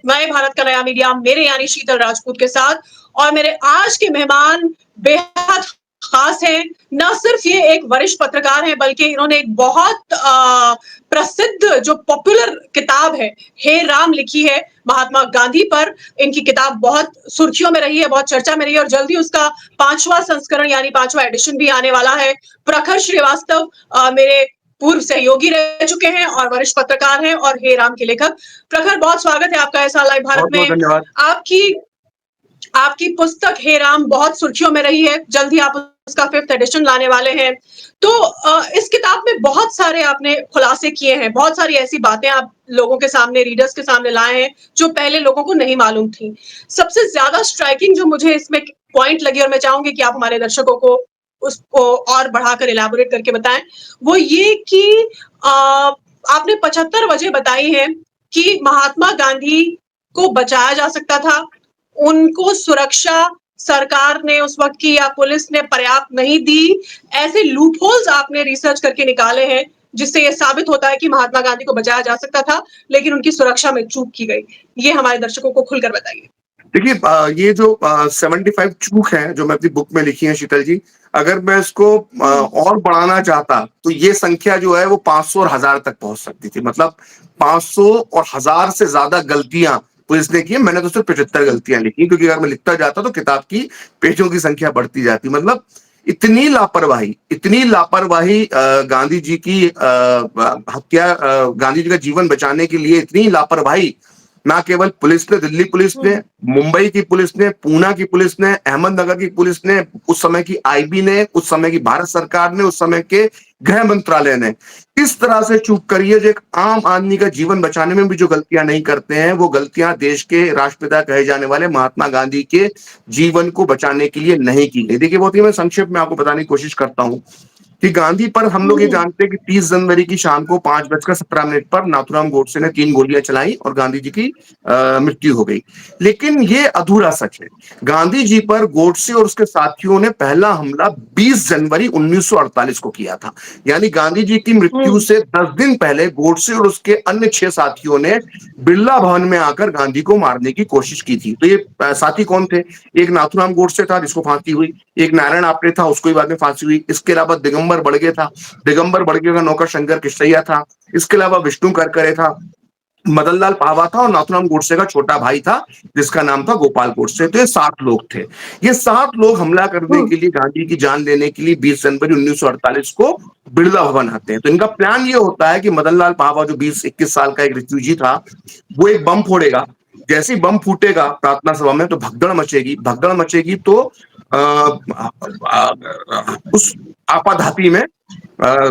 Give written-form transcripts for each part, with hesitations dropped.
नए भारत का नया मीडिया, मेरे यानी शीतल राजपूत के साथ। और मेरे आज के मेहमान बेहद खास हैं। न सिर्फ ये एक वरिष्ठ पत्रकार हैं, बल्कि इन्होंने एक बहुत प्रसिद्ध जो पॉपुलर किताब है, हे राम लिखी है महात्मा गांधी पर। इनकी किताब बहुत सुर्खियों में रही है, बहुत चर्चा में रही है और जल्दी उसका 5वां संस्करण यानी 5वां एडिशन भी आने वाला है। प्रखर श्रीवास्तव मेरे पूर्व सहयोगी रह चुके हैं और वरिष्ठ पत्रकार हैं और हे राम के लेखक। प्रखर, बहुत स्वागत है आपका ऐसा लाइव भारत बहुत बहुत में। धन्यवाद। आपकी आपकी पुस्तक हे राम बहुत सुर्खियों में रही है, जल्द ही आप उसका 5th एडिशन लाने वाले हैं। तो इस किताब में बहुत सारे आपने खुलासे किए हैं, बहुत सारी ऐसी बातें आप लोगों के सामने, रीडर्स के सामने लाए हैं जो पहले लोगों को नहीं मालूम थी। सबसे ज्यादा स्ट्राइकिंग जो मुझे इसमें पॉइंट लगी और मैं चाहूंगी कि आप हमारे दर्शकों को उसको और बढ़ाकर इलैबोरेट करके बताएं, वो ये कि आपने 75 वजह बताई है कि महात्मा गांधी को बचाया जा सकता था, उनको सुरक्षा सरकार ने उस वक्त की या पुलिस ने पर्याप्त नहीं दी। ऐसे लूपहोल्स आपने रिसर्च करके निकाले हैं जिससे यह साबित होता है कि महात्मा गांधी को बचाया जा सकता था, लेकिन उनकी सुरक्षा में चूक की गई। ये हमारे दर्शकों को खुलकर बताइए। देखिए, ये जो 75 चूक है जो मैं अपनी बुक में लिखी है शीतल जी, अगर मैं इसको और बढ़ाना चाहता तो ये संख्या जो है वो 500 और 1000 तक पहुंच सकती थी। मतलब 500 और 1000 से ज्यादा गलतियां पुलिस ने की। मैंने तो सिर्फ 75 गलतियां लिखी, क्योंकि अगर मैं लिखता जाता तो किताब की पेजों की संख्या बढ़ती जाती। मतलब इतनी लापरवाही गांधी जी की हत्या, गांधी जी का जीवन बचाने के लिए इतनी लापरवाही ना केवल पुलिस ने, दिल्ली पुलिस ने, मुंबई की पुलिस ने, पूना की पुलिस ने, अहमदनगर की पुलिस ने, उस समय की आईबी ने, उस समय की भारत सरकार ने, उस समय के गृह मंत्रालय ने इस तरह से चूक करी है जो एक आम आदमी का जीवन बचाने में भी जो गलतियां नहीं करते हैं, वो गलतियां देश के राष्ट्रपिता कहे जाने वाले महात्मा गांधी के जीवन को बचाने के लिए नहीं की गई। देखिए, बहुत ही मैं संक्षेप में आपको बताने की कोशिश करता हूं कि गांधी पर हम लोग ये जानते हैं कि 30 जनवरी की शाम को 5:17 पर नाथूराम गोडसे ने 3 गोलियां चलाई और गांधी जी की मृत्यु हो गई। लेकिन ये अधूरा सच है। गांधी जी पर गोडसे और उसके साथियों ने पहला हमला 20 जनवरी 1948 को किया था। यानी गांधी जी की मृत्यु से 10 दिन पहले गोडसे और उसके अन्य 6 साथियों ने बिरला भवन में आकर गांधी को मारने की कोशिश की थी। तो ये साथी कौन थे? एक नाथूराम गोडसे था जिसको फांसी हुई, एक नारायण आपटे था, उसको बाद में फांसी हुई। इसके अलावा दिगंबर बड़गे था, दिगंबर बड़गे का नौकर शंकर किशैया था। इसके अलावा विष्णु करकरे था, मदनलाल पावा था और नाथूराम गोडसे का छोटा भाई था जिसका नाम था गोपाल गोडसे। तो ये 7 लोग थे। ये 7 लोग हमला करने के लिए, गांधी की जान लेने के लिए 20 जनवरी 1948 को बिरला भवन आते हैं। तो इनका प्लान ये होता है कि मदनलाल पावा जो 20-21 साल का एक रिफ्यूजी था, वो एक बम फोड़ेगा। जैसे ही बम फूटेगा प्रार्थना सभा में तो भगदड़ मचेगी। तो उस आपाधापी में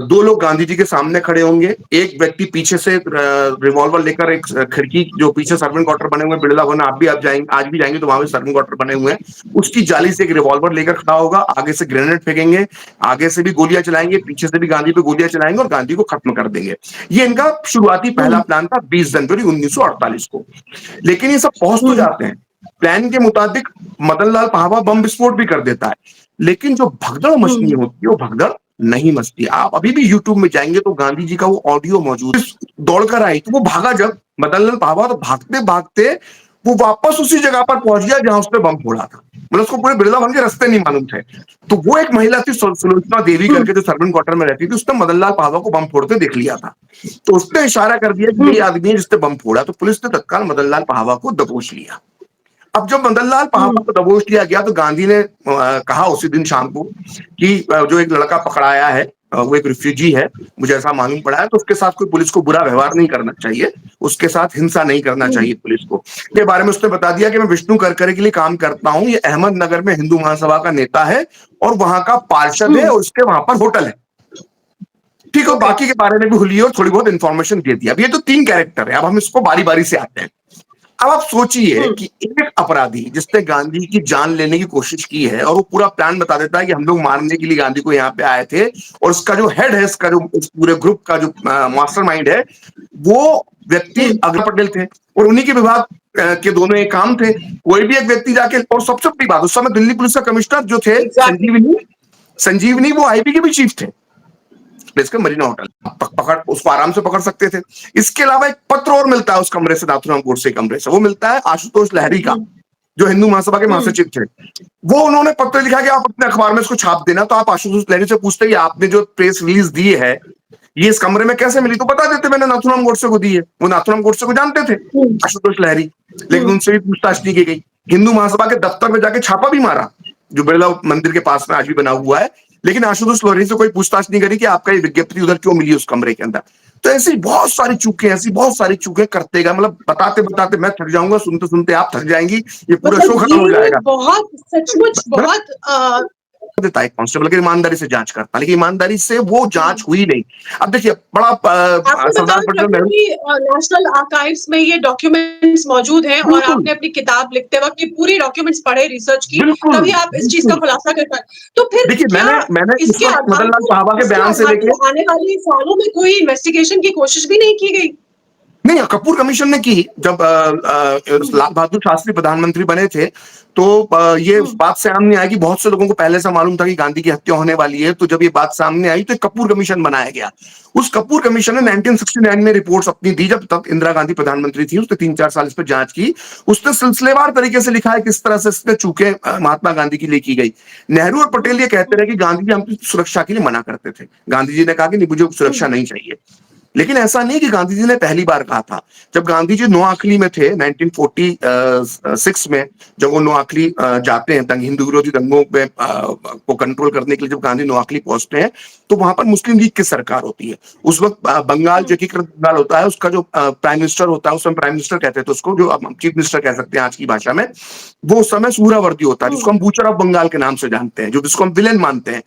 2 लोग गांधी जी के सामने खड़े होंगे। एक व्यक्ति पीछे से रिवॉल्वर लेकर, एक खिड़की जो पीछे सर्वेंट क्वार्टर बने हुए बिरला भवन, आप भी आप जाएंगे, आज भी जाएंगे तो वहां भी सर्वेंट क्वार्टर बने हुए हैं, उसकी जाली से एक रिवॉल्वर लेकर खड़ा होगा। आगे से ग्रेनेड फेंकेंगे, आगे से भी गोलियां चलाएंगे, पीछे से भी गांधी पे गोलियां चलाएंगे और गांधी को खत्म कर देंगे। ये इनका शुरुआती पहला प्लान था 20 जनवरी 1948 को। लेकिन ये सब पहुंच तो जाते हैं। प्लान के मुताबिक मदनलाल पावा बम विस्फोट भी कर देता है, लेकिन जो भगदड़ मचनी होती है वो भगदड़ नहीं मचती। आप अभी भी यूट्यूब में जाएंगे तो गांधी जी का वो ऑडियो मौजूद है। दौड़कर आई तो वो भागा, जब मदनलाल पावा तो भागते भागते वो वापस उसी जगह पर पहुंच गया जहां उसने बम फोड़ा था। मतलब उसको पूरे बिरला भवन के रास्ते नहीं मालूम थे। तो वो एक महिला थी सुलोचना देवी करके, जो सर्वेंट क्वार्टर में रहती थी, उसने मदनलाल पावा को बम फोड़ते देख लिया था। तो उसने इशारा कर दिया कि ये आदमी है जिसने बम फोड़ा। तो पुलिस ने तत्काल मदनलाल पावा को दबोच लिया। अब जब मदनलाल पावा को दबोच लिया गया तो गांधी ने कहा उसी दिन शाम को कि जो एक लड़का पकड़ाया है वो एक रिफ्यूजी है, मुझे ऐसा मालूम पड़ा है, तो उसके साथ कोई पुलिस को बुरा व्यवहार नहीं करना चाहिए, उसके साथ हिंसा नहीं करना चाहिए पुलिस को। के बारे में उसने बता दिया कि मैं विष्णु करकरे के लिए काम करता हूं, ये अहमदनगर में हिंदू महासभा का नेता है और वहां का पार्षद है और उसके वहां पर होटल है। ठीक है, बाकी के बारे में भी हुई और थोड़ी बहुत इंफॉर्मेशन दे दी। अब ये तो 3 कैरेक्टर है, अब हम इसको बारी बारी से आते हैं। अब आप सोचिए कि एक अपराधी जिसने गांधी की जान लेने की कोशिश की है और वो पूरा प्लान बता देता है कि हम लोग मारने के लिए गांधी को यहाँ पे आए थे, और उसका जो हेड है, इसका जो इस पूरे ग्रुप का जो मास्टरमाइंड है, वो व्यक्ति अग्र पटेल थे और उन्हीं के विभाग के दोनों एक काम थे। कोई भी एक व्यक्ति जाके, और सबसे बड़ी बात, उस समय दिल्ली पुलिस का कमिश्नर जो थे संजीवनी, वो आईबी के भी चीफ थे। प्लेस का मरीना होटल, पकड़ उसको आराम से पकड़ सकते थे। इसके अलावा एक पत्र और मिलता है उस कमरे से, नाथूराम गोडसे कमरे से, वो मिलता है आशुतोष लहरी का, जो हिंदू महासभा के महासचिव थे। वो उन्होंने पत्र लिखा कि आप अपने अखबार में इसको छाप देना। तो आप आशुतोष लहरी से पूछते कि आपने जो प्रेस रिलीज दी है ये इस कमरे में कैसे मिली, तो बता देते मैंने नाथूराम गोडसे को दी है। वो नाथूराम गोडसे को जानते थे आशुतोष लहरी, लेकिन उनसे भी पूछताछ नहीं की गई। हिंदू महासभा के दफ्तर में जाके छापा भी मारा, जो बिरला मंदिर के पास में आज भी बना हुआ है, लेकिन आशुतोष लहरी से कोई पूछताछ नहीं करी कि आपका ये विज्ञप्ति उधर क्यों मिली उस कमरे के अंदर। तो ऐसी बहुत सारी चूकें, ऐसी बहुत सारी चूकें करते गए, मतलब बताते बताते मैं थक जाऊंगा, सुनते सुनते आप थक जाएंगी, ये पूरा शो खत्म हो जाएगा। बहुत सचमुच बहुत देता है कांस्टेबल की ईमानदारी से जांच करता, लेकिन ईमानदारी से वो जांच हुई नहीं। अब देखिए बड़ा सरदार पटेल नेहरू नेशनल आर्काइव्स में ये डॉक्यूमेंट्स मौजूद हैं और आपने अपनी किताब लिखते वक्त ये पूरी डॉक्यूमेंट्स पढ़े, रिसर्च की, तभी आप इस चीज का खुलासा कर पाए। तो फिर देखिए मैंने इसके आधार साहबा के बयान से लेके आने वाले सालों में कोई इन्वेस्टिगेशन की कोशिश भी नहीं की गई। नहीं, कपूर कमीशन ने की। जब लाल बहादुर शास्त्री प्रधानमंत्री बने थे तो ये बात सामने आई कि बहुत से लोगों को पहले से मालूम था कि गांधी की हत्या होने वाली है। तो जब ये बात सामने आई तो एक कपूर कमीशन बनाया गया। उस कपूर कमीशन ने 1969 में रिपोर्ट्स अपनी दी, जब तब इंदिरा गांधी प्रधानमंत्री थी। उसने 3-4 साल इस पर जांच की। उसने सिलसिलेवार तरीके से लिखा है किस तरह से इसमें चूके महात्मा गांधी के लिए की गई। नेहरू और पटेल ये कहते रहे कि गांधी जी हमकी सुरक्षा के लिए मना करते थे। गांधी जी ने कहा कि नहीं, मुझे सुरक्षा नहीं चाहिए। लेकिन ऐसा नहीं कि गांधी जी ने पहली बार कहा था। जब गांधी जी नोआखली में थे 1946 में, जब वो नोआखली जाते हैं हिंदू विरोधी दंगों पे को कंट्रोल करने के लिए, जब गांधी नोआखली पहुंचते हैं तो वहां पर मुस्लिम लीग की सरकार होती है। उस वक्त बंगाल जो एकीकृत बंगाल होता है, उसका जो प्राइम मिनिस्टर होता है, उस समय प्राइम मिनिस्टर कहते थे उसको, जो हम चीफ मिनिस्टर कह सकते हैं आज की भाषा में, वो उस समय सुहरावर्दी होता है, जिसको हम बूचर ऑफ बंगाल के नाम से जानते हैं, जो जिसको हम विलेन मानते हैं।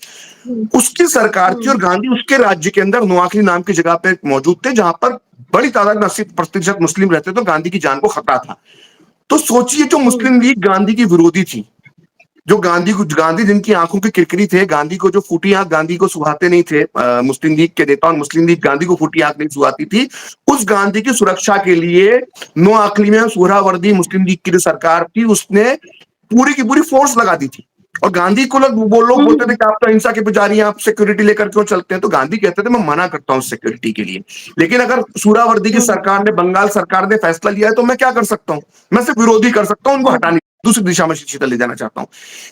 उसकी सरकार थी और गांधी उसके राज्य के अंदर नोआखली नाम की जगह पे मौजूद थे, जहां पर बड़ी तादाद में 80% मुस्लिम रहते, तो गांधी की जान को खतरा था। तो सोचिए, जो मुस्लिम लीग गांधी की विरोधी थी, जो गांधी जिनकी आंखों की किरकिरी थे, गांधी को जो फूटी आंख गांधी को सुहाते नहीं थे मुस्लिम लीग के नेता, और मुस्लिम लीग गांधी को फूटी आंख नहीं सुहाती थी, उस गांधी की सुरक्षा के लिए नोआखली में सुहरावर्दी मुस्लिम लीग की जो सरकार थी उसने पूरी की पूरी फोर्स लगा दी थी। और गांधी को वो लोग बोलते थे कि आप तो हिंसा के पुजारी हैं, आप सिक्योरिटी लेकर क्यों चलते हैं। तो गांधी कहते थे मैं मना करता हूं सिक्योरिटी के लिए, लेकिन अगर सुहरावर्दी की सरकार ने, बंगाल सरकार ने फैसला लिया है तो मैं क्या कर सकता हूं, मैं सिर्फ विरोधी कर सकता हूं, उनको हटाने दूसरी दिशा में शीतल ले जाना चाहता हूं।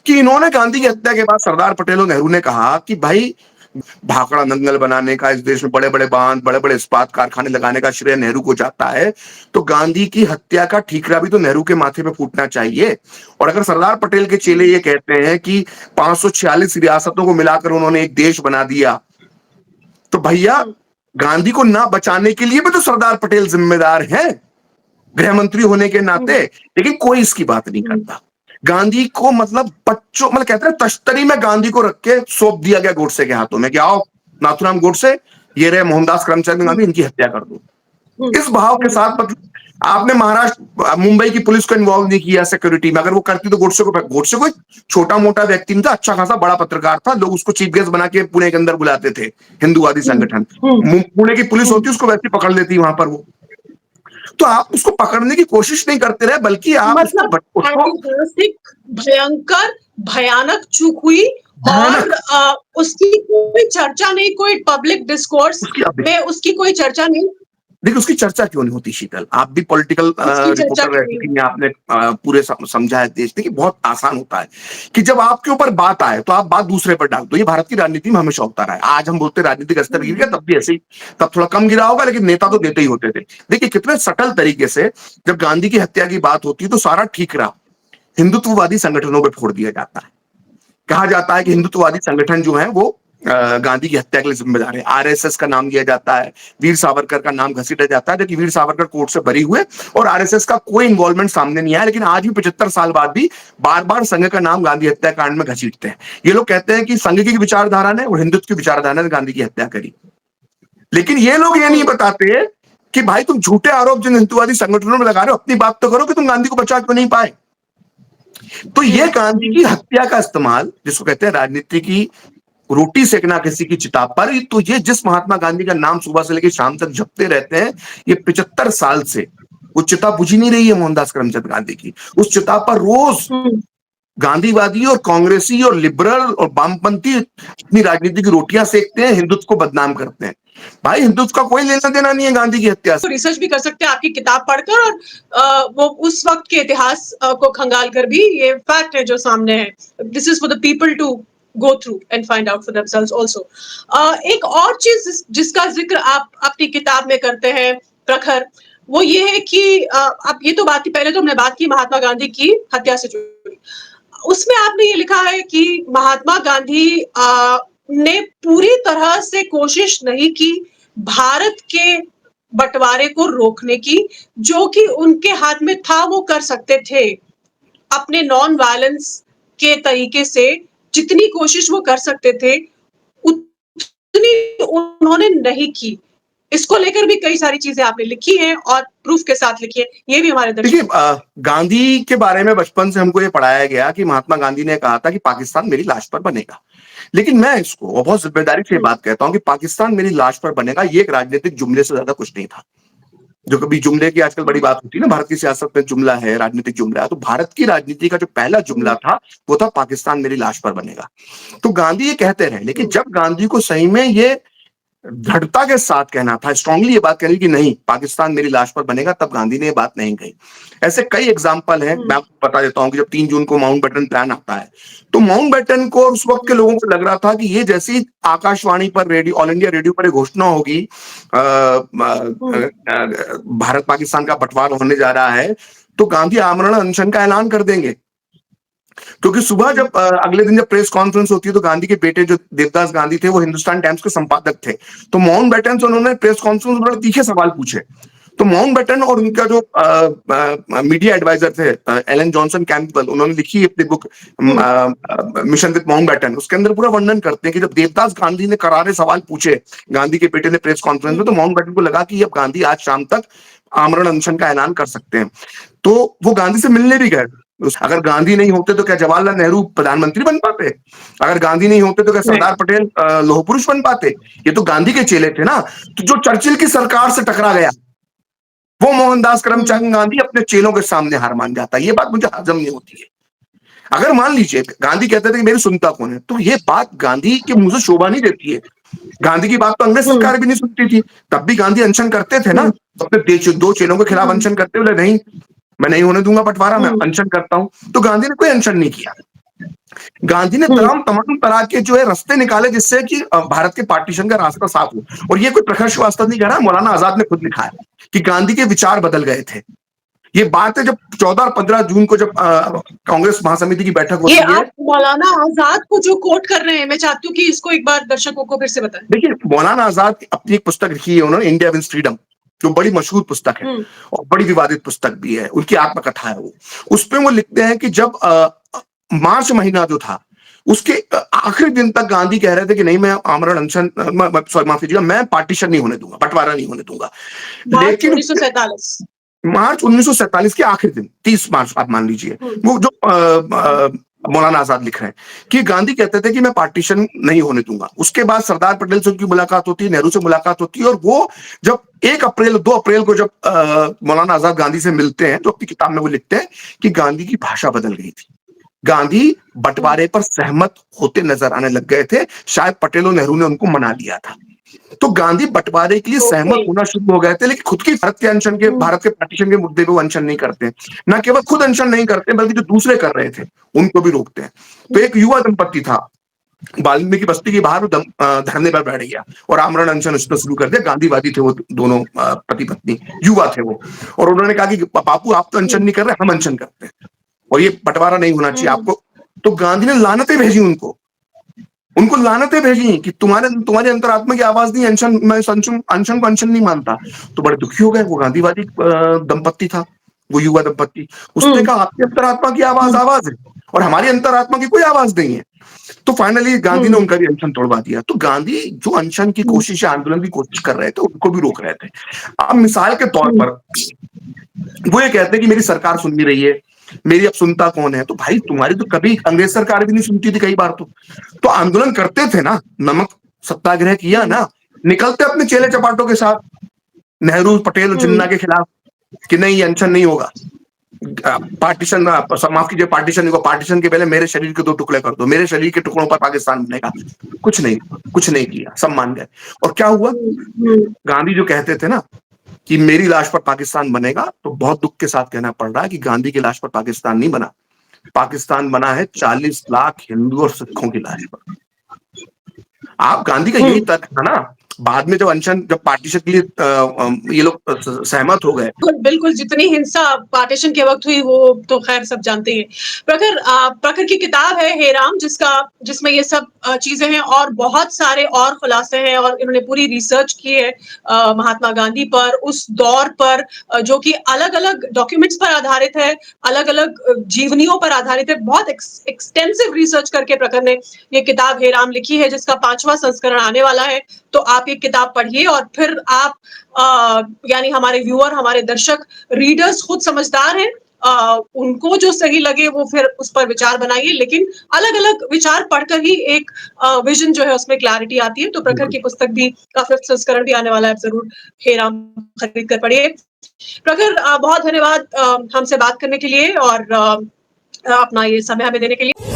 कि इन्होंने गांधी की हत्या के बाद सरदार पटेल और नेहरू ने कहा कि भाई भाखड़ा नंगल बनाने का, इस देश में बड़े बड़े बांध, बड़े बड़े इस्पात कारखाने लगाने का श्रेय नेहरू को जाता है, तो गांधी की हत्या का ठीकरा भी तो नेहरू के माथे पे फूटना चाहिए। और अगर सरदार पटेल के चेले ये कहते हैं कि 546 रियासतों को मिलाकर उन्होंने एक देश बना दिया, तो भैया गांधी को ना बचाने के लिए भी तो सरदार पटेल जिम्मेदार हैं, गृह मंत्री होने के नाते। लेकिन कोई इसकी बात नहीं करता। गांधी को मतलब बच्चों, मतलब कहते हैं तश्तरी में गांधी को रख के सौंप दिया गया गोडसे के हाथों में कि आओ नाथूराम गोडसे, ये रहे मोहनदास करमचंद गांधी, इनकी हत्या कर दो। इस भाव के साथ मतलब आपने महाराष्ट्र, मुंबई की पुलिस को इन्वॉल्व नहीं किया सिक्योरिटी में। अगर वो करती तो गोडसे को छोटा मोटा व्यक्ति नहीं था, अच्छा खासा बड़ा पत्रकार था। लोग उसको चीफ गेस्ट बना के पुणे के अंदर बुलाते थे, हिंदूवादी संगठन। पुणे की पुलिस होती, उसको वैसे पकड़ लेती वहां पर वो। तो आप उसको पकड़ने की कोशिश नहीं करते रहे, बल्कि आप मतलब ऐतिहासिक भयंकर भयानक चूक हुई और उसकी कोई चर्चा नहीं, कोई पब्लिक डिस्कोर्स में उसकी कोई चर्चा नहीं। देखिए उसकी चर्चा क्यों नहीं होती शीतल, आप भी पॉलिटिकल रिपोर्टर रह चुकी हैं, आपने पूरे समझा है देश। देखिए बहुत आसान होता है कि जब आपके ऊपर बात आए तो आप बात दूसरे पर डाल दो। ये भारत की राजनीति में हमेशा होता रहा है। आज हम बोलते राजनीतिक स्तर गिर गया, तब भी ऐसे ही, तब थोड़ा कम गिरा होगा, लेकिन नेता तो देते ही होते थे। देखिए कितने सटल तरीके से जब गांधी की हत्या की बात होती है तो सारा ठीकरा हिंदुत्ववादी संगठनों पर फोड़ दिया जाता है। कहा जाता है कि हिंदुत्ववादी संगठन जो है वो गांधी की हत्या के लिए जिम्मेदार है। आरएसएस का नाम दिया जाता है, वीर सावरकर का नाम घसीटा जाता है, जबकि वीर सावरकर कोर्ट से बरी हुए और आरएसएस का कोई इन्वॉल्वमेंट सामने नहीं आया। लेकिन आज भी 75 साल बाद भी बार बार संघ का नाम गांधी हत्याकांड में घसीटते हैं। ये लोग कहते हैं कि संघ की विचारधारा ने और हिंदुत्व की विचारधारा ने गांधी की हत्या करी। लेकिन ये लोग ये नहीं बताते कि भाई तुम झूठे आरोप जिन हिंदुवादी संगठनों में लगा रहे हो, अपनी बात तो करो कि तुम गांधी को बचा क्यों नहीं पाए। तो ये गांधी की हत्या का इस्तेमाल, जिसको कहते हैं राजनीति की रोटी सेकना किसी की चिता पर, तो ये जिस महात्मा गांधी का नाम सुबह से लेकर शाम तक जपते रहते हैं, ये 75 साल से वो चिता बुझी नहीं रही है मोहनदास करमचंद गांधी की। उस चिता पर रोज गांधीवादी और कांग्रेसी और लिबरल और वामपंथी अपनी राजनीति की रोटियां सेकते हैं, हिंदुत्व को बदनाम करते हैं। भाई हिंदुत्व का कोई लेना देना नहीं है गांधी की हत्या से। तो रिसर्च भी कर सकते हैं आपकी किताब पढ़कर, और वो उस वक्त के इतिहास को खंगाल कर भी ये फैक्ट है जो सामने है. This is for the people to go through and find out for themselves also. एक और चीज जिसका जिक्र आप अपनी किताब में करते हैं प्रखर, वो ये है कि आप ये तो बात ही, पहले तो हमने बात की महात्मा गांधी की हत्या से जुड़ी, उसमें आपने ये लिखा है कि महात्मा गांधी ने पूरी तरह से कोशिश नहीं की भारत के बंटवारे को रोकने की, जो कि उनके हाथ में था वो कर सकते थे अपने नॉन वायलेंस के तरीके से, जितनी कोशिश वो कर सकते थे उतनी उन्होंने नहीं की. इसको लेकर भी कई सारी चीजें आपने लिखी हैं और प्रूफ के साथ लिखी है, ये भी हमारे देखिए दर्शक. गांधी के बारे में बचपन से हमको ये पढ़ाया गया कि महात्मा गांधी ने कहा था कि पाकिस्तान मेरी लाश पर बनेगा, लेकिन मैं इसको और बहुत जिम्मेदारी से बात कहता हूं कि पाकिस्तान मेरी लाश पर बनेगा ये एक राजनीतिक जुमले से ज्यादा कुछ नहीं था. जो कभी जुमले की आजकल बड़ी बात होती है ना, भारत की सियासत में जुमला है, राजनीतिक जुमला है, तो भारत की राजनीति का जो पहला जुमला था वो था पाकिस्तान मेरी लाश पर बनेगा. तो गांधी ये कहते रहे, लेकिन जब गांधी को सही में ये दृढ़ता के साथ कहना था, स्ट्रांगली ये बात कहनी कि नहीं पाकिस्तान मेरी लाश पर बनेगा, तब गांधी ने ये बात नहीं कही. ऐसे कई एग्जाम्पल हैं, मैं आपको बता देता हूं कि जब 3 जून को माउंटबेटन प्लान आता है, तो माउंटबेटन को उस वक्त के लोगों को लग रहा था कि ये जैसी आकाशवाणी पर, रेडियो, ऑल इंडिया रेडियो पर घोषणा होगी भारत पाकिस्तान का बंटवारा होने जा रहा है, तो गांधी आमरण अनशन का ऐलान कर देंगे. क्योंकि सुबह जब अगले दिन जब प्रेस कॉन्फ्रेंस होती है तो गांधी के बेटे जो देवदास गांधी थे वो हिंदुस्तान टाइम्स के संपादक थे, तो माउंटबेटन से उन्होंने प्रेस कॉन्फ्रेंस में बड़े तीखे सवाल पूछे. तो माउंटबेटन और उनका जो मीडिया एडवाइजर थे एलन जॉनसन कैंपबेल, उन्होंने लिखी अपनी बुक मिशन विद माउंटबेटन, उसके अंदर पूरा वर्णन करते हैं कि जब देवदास गांधी ने करारे सवाल पूछे गांधी के बेटे ने प्रेस कॉन्फ्रेंस में, तो माउंटबेटन को लगा कि अब गांधी आज शाम तक आमरण अनशन का ऐलान कर सकते हैं. तो वो गांधी से मिलने भी गए. अगर गांधी नहीं होते तो क्या जवाहरलाल नेहरू प्रधानमंत्री बन पाते? अगर गांधी नहीं होते तो क्या सरदार पटेल लौह पुरुष बन पाते? ये तो गांधी के चेले थे ना. तो जो चर्चिल की सरकार से टकरा गया, वो मोहनदास करमचंद गांधी अपने चेलों के सामने हार मान जाता. ये बात मुझे हजम नहीं होती है. अगर मान लीजिए गांधी कहते थे कि मेरी सुनता कौन है, तो ये बात गांधी के मुंह से शोभा नहीं देती है. गांधी की बात तो अंग्रेज सरकार भी नहीं सुनती थी, तब भी गांधी अनशन करते थे ना. अपने 2 चेलों के खिलाफ अनशन करते हुए, नहीं मैं नहीं होने दूंगा बंटवारा, मैं अनशन करता हूं. तो गांधी ने कोई अनशन नहीं किया. गांधी ने तमाम तरह के जो है रास्ते निकाले जिससे कि भारत के पार्टीशन का रास्ता साफ हो. और ये कोई प्रखर श्रीवास्तव नहीं कह रहा, मौलाना आजाद ने खुद लिखा है कि गांधी के विचार बदल गए थे. ये बात है जब 14 और 15 जून को जब कांग्रेस महासमिति की बैठक होती है. आप मौलाना आजाद को जो कोट कर रहे हैं, मैं चाहती हूँ कि इसको एक बार दर्शकों को फिर से बताएं. देखिए मौलाना आजाद अपनी एक पुस्तक लिखी है उन्होंने, इंडिया विंस फ्रीडम, जो बड़ी मशहूर पुस्तक है और बड़ी विवादित पुस्तक भी है, उनकी आत्मकथा है वो. उसपे वो लिखते हैं कि जब मार्च महीना जो था उसके आखिरी दिन तक गांधी कह रहे थे कि नहीं मैं आमरण अनशन, सॉरी माफ कीजिएगा, मैं पार्टीशन नहीं होने दूंगा, बंटवारा नहीं होने दूंगा. लेकिन मार्च 1947 के आखिरी दिन 30 मार्च आप मान लीजिए, वो जो मौलाना आजाद लिख रहे हैं कि गांधी कहते थे कि मैं पार्टीशन नहीं होने दूंगा. उसके बाद सरदार पटेल से उनकी मुलाकात होती है, नेहरू से मुलाकात होती है, और वो जब 1 अप्रैल 2 अप्रैल को जब मौलाना आजाद गांधी से मिलते हैं तो अपनी किताब में वो लिखते हैं कि गांधी की भाषा बदल गई थी. गांधी बंटवारे पर सहमत होते नजर आने लग गए थे, शायद पटेल और नेहरू ने उनको मना लिया था. तो गांधी बंटवारे के लिए सहमत होना शुरू हो गए थे, लेकिन खुद की भारत के अनशन के, भारत के पार्टीशन के मुद्दे पे वो अनशन नहीं करते. न केवल खुद अनशन नहीं करते बल्कि जो दूसरे कर रहे थे उनको भी रोकते हैं. तो एक युवा दंपत्ति था, वाल्मीकि बस्ती के बाहर धरने पर बैठ गया और आमरण अनशन उसने शुरू कर दिया. गांधीवादी थे वो दोनों पति पत्नी, युवा थे वो, और उन्होंने कहा कि बापू आप तो अनशन नहीं कर रहे, हम अनशन करते हैं और ये बंटवारा नहीं होना चाहिए आपको. तो गांधी ने लानतें भेजी उनको लानतें भेजी कि तुम्हारे अंतरात्मा की आवाज नहीं, अनशन, मैं अनशन को अनशन नहीं मानता. तो बड़े दुखी हो गए. वो गांधीवादी दंपत्ति था, वो युवा दंपत्ति, उसने कहा आपकी अंतरात्मा की आवाज है और हमारी अंतरात्मा की कोई आवाज नहीं है. तो फाइनली गांधी ने उनका भी अनशन तोड़वा दिया. तो गांधी जो अनशन की कोशिश, आंदोलन की कोशिश कर रहे थे, उनको भी रोक रहे थे. अब मिसाल के तौर पर वो ये कहते हैं कि मेरी सरकार सुन नहीं रही है, मेरी अब सुनता कौन है. तो भाई तुम्हारी तो कभी अंग्रेज सरकार भी नहीं सुनती थी कई बार. तो आंदोलन करते थे ना, नमक सत्याग्रह किया ना, निकलते अपने चेले चपाटों के साथ नेहरू, पटेल और जिन्ना के खिलाफ कि नहीं अनशन नहीं होगा. पार्टीशन, माफ कीजिए, पार्टीशन नहीं, पार्टीशन के पहले मेरे शरीर के 2 टुकड़े कर दो, मेरे शरीर के टुकड़ों पर पाकिस्तान बनेगा। कुछ नहीं किया, सब मान गए। और क्या हुआ? गांधी जो कहते थे ना कि मेरी लाश पर पाकिस्तान बनेगा, तो बहुत दुख के साथ कहना पड़ रहा है कि गांधी की लाश पर पाकिस्तान नहीं बना। पाकिस्तान बना है 40 लाख हिंदू और सिखों की लाश पर। आप गांधी का यही तर्क था ना, बाद में जब अनशन, जब पार्टीशन के लिए ये लोग सहमत हो गए। बिल्कुल, जितनी हिंसा पार्टीशन के वक़्त हुई वो तो ख़ैर सब जानते ही हैं। प्रखर की किताब है हेराम, जिसमें ये सब चीज़ें हैं और बहुत सारे और खुलासे हैं, और इन्होंने पूरी रिसर्च की है महात्मा गांधी पर, उस दौर पर, जो कि अलग-अलग डॉक्यूमेंट्स पर आधारित है, अलग-अलग जीवनियों पर आधारित है। बहुत एक्सटेंसिव रिसर्च करके प्रखर ने ये किताब हेराम लिखी है, जिसका 5वां संस्करण आने वाला है। तो आप ये किताब पढ़िए और फिर आप यानी हमारे व्यूअर, हमारे दर्शक, रीडर्स खुद समझदार हैं। उनको जो सही लगे वो फिर उस पर विचार बनाइए, लेकिन अलग-अलग विचार पढ़कर ही एक विजन जो है उसमें क्लैरिटी आती है। तो प्रखर की पुस्तक भी का 5th संस्करण भी आने वाला है, आप ज़रूर हेराम खरीद कर पढ़िए। प्रखर, बहुत धन्यवाद हमसे बात करने के लिए और अपना ये समय हमें देने के लिए।